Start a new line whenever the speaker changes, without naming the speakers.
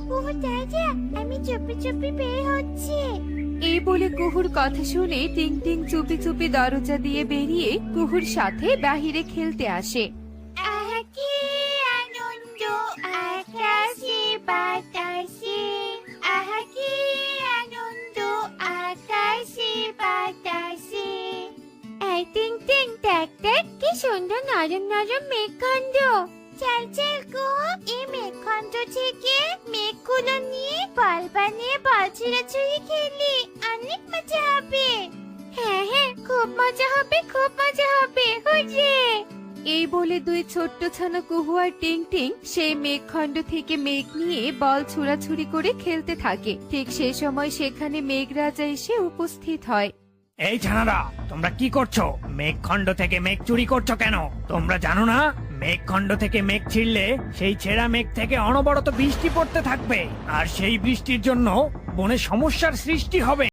কুহু দাদা, আমি চুপি চুপি বের হচ্ছি।
এই বলে কুহুর কথা শুনে টিং টিং চুপি চুপি দরজা দিয়ে বেরিয়ে কুহুর সাথে বাহিরে খেলতে আসে।
আহা কি আনন্দ আকাশে বাতাসে, আহা কি আনন্দ আকাশে বাতাসে। এই টিং টিং দেখ দেখ, কি সুন্দর নরম নরম মেঘখণ্ড। চল চল কুহু, এই মেঘখণ্ড থেকে মেঘগুলো নিয়ে বল বানিয়ে বল ছিঁড়াছুড়ি খেলি, অনেক মজা হবে। হ্যাঁ হ্যাঁ, খুব মজা হবে, খুব মজা হবে, হুররে।
এই বলে দুই ছোট্ট ছানা কুহু আর টিং টিং সেই মেঘখণ্ড থেকে মেঘ নিয়ে বল ছুড়াছুড়ি করে খেলতে থাকে। ঠিক সে সময় সেখানে মেঘরাজা এসে উপস্থিত হয়।
এই ছানারা, তোমরা কি করছো? মেঘখণ্ড থেকে মেঘ চুরি করছো কেন? তোমরা জানো না মেঘখণ্ড থেকে মেঘ ছিঁড়লে সেই ছেঁড়া মেঘ থেকে অনবরত বৃষ্টি পড়তে থাকবে, আর সেই বৃষ্টির জন্য বনে সমস্যার সৃষ্টি হবে।